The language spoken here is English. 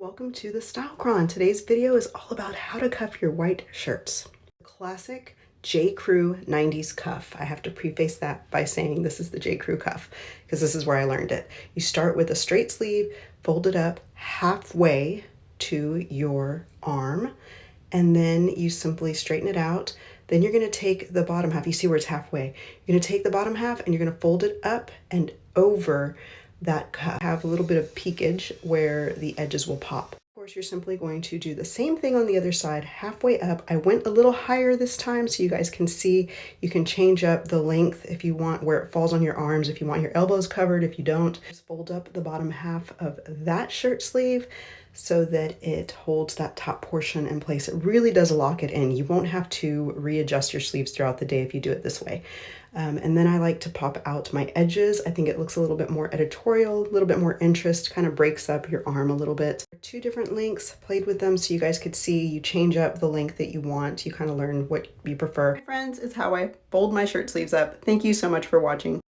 Welcome to the Style Cron. Today's video is all about how to cuff your white shirts. Classic JCrew 90s cuff. I have to preface that by saying this is the JCrew cuff because this is where I learned it. You start with a straight sleeve, fold it up halfway to your arm, and then you simply straighten it out. Then you're going to take the bottom half. You see where it's halfway. You're going to take the bottom half and you're going to fold it up and over that cuff. Have a little bit of peakage where the edges will pop. Of course, you're simply going to do the same thing on the other side, halfway up. I went a little higher this time so you guys can see. You can change up the length if you want, where it falls on your arms, if you want your elbows covered. If you don't, just fold up the bottom half of that shirt sleeve so that it holds that top portion in place. It really does lock it in. You won't have to readjust your sleeves throughout the day if you do it this way. And then I like to pop out my edges. I think it looks a little bit more editorial, a little bit more interest, kind of breaks up your arm a little bit. Two different lengths, played with them so you guys could see. You change up the length that you want. You kind of learn what you prefer. Hi friends, it's how I fold my shirt sleeves up. Thank you so much for watching.